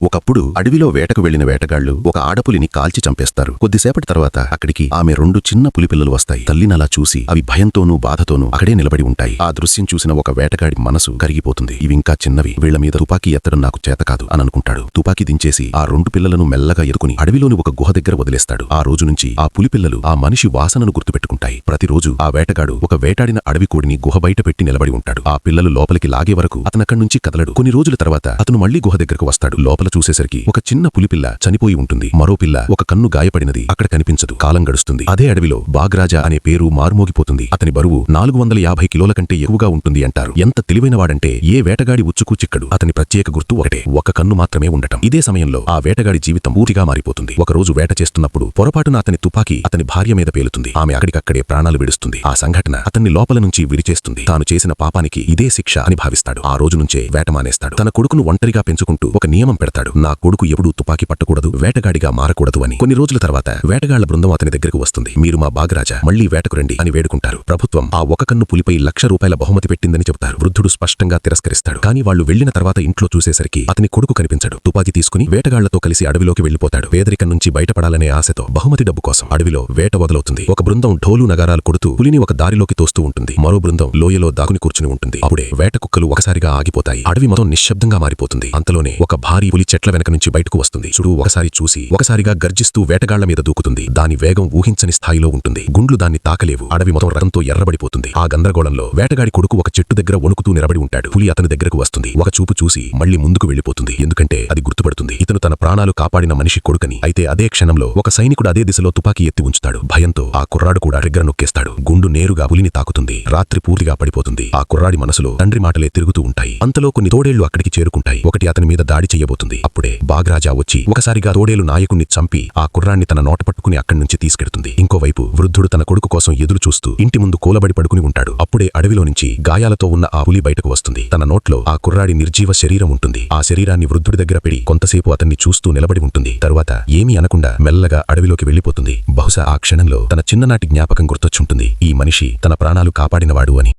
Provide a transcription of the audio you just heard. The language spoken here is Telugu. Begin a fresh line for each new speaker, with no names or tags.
ఒకప్పుడు అడవిలో వేటకు వెళ్లిన వేటగాళ్లు ఒక ఆడపులిని కాల్చి చంపేస్తారు. కొద్దిసేపటి తర్వాత అక్కడికి ఆమె 2 చిన్న పులిపిల్లలు వస్తాయి. తల్లినలా చూసి అవి భయంతోనూ బాధతోనూ అక్కడే నిలబడి ఉంటాయి. ఆ దృశ్యం చూసిన ఒక వేటగాడి మనసు కరిగిపోతుంది. ఇవింకా చిన్నవి, వీళ్ల మీద తుపాకీ ఎత్తడం నాకు చేతకాదు అని అనుకుంటాడు. తుపాకీ దించేసి ఆ 2 పిల్లలను మెల్లగా ఎరుకుని అడవిలోని ఒక గుహ దగ్గర వదిలేస్తాడు. ఆ రోజు నుంచి ఆ పులిపిల్లలు ఆ మనిషి వాసనను గుర్తుపెట్టుకుంటాయి. ప్రతిరోజు ఆ వేటగాడు ఒక వేటాడిన అడవి కోడిని గుహ బయట పెట్టి నిలబడి ఉంటాడు. ఆ పిల్లలు లోపలికి లాగే వరకు అతనక్కడి నుంచి కదలడు. కొన్ని రోజుల తర్వాత అతను మళ్లీ గుహ దగ్గరకు వస్తాడు. లోపల చూసేసరికి ఒక చిన్న పులిపిల్ల చనిపోయి ఉంటుంది. మరో పిల్ల ఒక కన్ను గాయపడినది అక్కడ కనిపించదు. కాలం గడుస్తుంది. అదే అడవిలో బాగ్రాజా అనే పేరు మారుమోగిపోతుంది. అతని బరువు 450 కిలోల కంటే ఎక్కువగా ఉంటుంది అంటారు. ఎంత తెలివైనవాడంటే ఏ వేటగాడి ఉచ్చుకు చిక్కడు. అతని ప్రత్యేక గుర్తు ఒకటే, ఒక కన్ను మాత్రమే ఉండటం. ఇదే సమయంలో ఆ వేటగాడి జీవితం పూర్తిగా మారిపోతుంది. ఒకరోజు వేట చేస్తున్నప్పుడు పొరపాటున అతని తుపాకీ అతని భార్య మీద పేలుతుంది. ఆమె అక్కడికక్కడే ప్రాణాలు విడుస్తుంది. ఆ సంఘటన అతన్ని లోపల నుంచి విరిచేస్తుంది. తాను చేసిన పాపానికి ఇదే శిక్ష అని భావిస్తాడు. ఆ రోజు నుంచే వేట మానేస్తాడు. తన కొడుకును ఒంటరిగా పెంచుకుంటూ ఒక నియమం పెడతాడు. నా కొడుకు ఎప్పుడూ తుపాకీ పట్టకూడదు, వేటగాడిగా మారకూడదు అని. కొన్ని రోజుల తర్వాత వేటగాళ్ల బృందం అతని దగ్గరకు వస్తుంది. మీరు మా బాగ్రాజా, మళ్లీ వేటకు రండి అని వేడుకుంటారు. ప్రభుత్వం ఆ ఒక కన్ను పులిపై ₹1,00,000 బహుమతి పెట్టిందని చెబుతారు. వృద్ధుడు స్పష్టంగా తిరస్కరిస్తాడు. కానీ వాళ్లు వెళ్లిన తర్వాత ఇంట్లో చూసేసరికి అతని కొడుకు కనిపించడు. తుపాకీ తీసుకుని వేటగాళ్లతో కలిసి అడవిలోకి వెళ్లిపోతాడు. పేదరికం నుంచి బయటపడాలనే ఆశతో బహుమతి డబ్బు కోసం అడవిలో వేట వదలవుతుంది. ఒక బృందం ఢోలు నగారాలు కొడుతూ పులిని ఒక దారిలోకి తోస్తూ ఉంటుంది. మరో బృందం లోయలో దాకుని కూర్చుని ఉంటుంది. అప్పుడే వేట కుక్కలు ఒకసారిగా ఆగిపోతాయి. అడవి మొత్తం నిశ్శబ్దంగా మారిపోతుంది. అంతలోనే ఒక భారీ పులి చెట్ల వెనక నుంచి బయటకు వస్తుంది. చుట్టూ ఒకసారి చూసి ఒకసారిగా గర్జిస్తూ వేటగాళ్ల మీద దూకుతుంది. దాని వేగం ఊహించని స్థాయిలో ఉంటుంది. గుండ్లు దాన్ని తాకలేవు. అడవి మొత్తం రక్తంతో ఎర్రబడిపోతుంది. ఆ గందరగోళంలో వేటగాడి కొడుకు ఒక చెట్టు దగ్గర వణుకుతూ నిలబడి ఉంటాడు. పులి అతని దగ్గరకు వస్తుంది. ఒక చూపు చూసి మళ్లీ ముందుకు వెళ్లిపోతుంది. ఎందుకంటే అది గుర్తుపడుతుంది, ఇతను తన ప్రాణాలు కాపాడిన మనిషి కొడుకని. అయితే అదే క్షణంలో ఒక సైనికుడు అదే దిశలో తుపాకీ ఎత్తి ఉంచుతాడు. భయంతో ఆ కుర్రాడు కూడా ట్రిగ్గర్ నొక్కేస్తాడు. గుండు నేరుగా పులిని తాకుతుంది. రాత్రి పూర్తిగా పడిపోతుంది. ఆ కుర్రాడి మనసులో తండ్రి మాటలే తిరుగుతూ ఉంటాయి. అంతలో కొన్ని తోడేళ్లు అక్కడికి చేరుకుంటాయి. ఒకటి అతని మీద దాడి చెయ్యబోతుంది. అప్పుడే బాగ్రాజా వచ్చి ఒకసారిగా తోడేలు నాయకుణ్ణి చంపి ఆ కుర్రాన్ని తన నోట పట్టుకుని అక్కడి నుంచి తీసుకెడుతుంది. ఇంకోవైపు వృద్ధుడు తన కొడుకు కోసం ఎదురు చూస్తూ ఇంటి ముందు కూలబడి పడుకుని ఉంటాడు. అప్పుడే అడవిలో నుంచి గాయాలతో ఉన్న ఆ పులి బయటకు వస్తుంది. తన నోట్లో ఆ కుర్రాడి నిర్జీవ శరీరం ఉంటుంది. ఆ శరీరాన్ని వృద్ధుడి దగ్గర పెడి కొంతసేపు అతన్ని చూస్తూ నిలబడి ఉంటుంది. తరువాత ఏమీ అనకుండా మెల్లగా అడవిలోకి వెళ్లిపోతుంది. బహుశా ఆ క్షణంలో తన చిన్ననాటి జ్ఞాపకం గుర్తొచ్చుంటుంది. ఈ మనిషి తన ప్రాణాలు కాపాడినవాడు అని.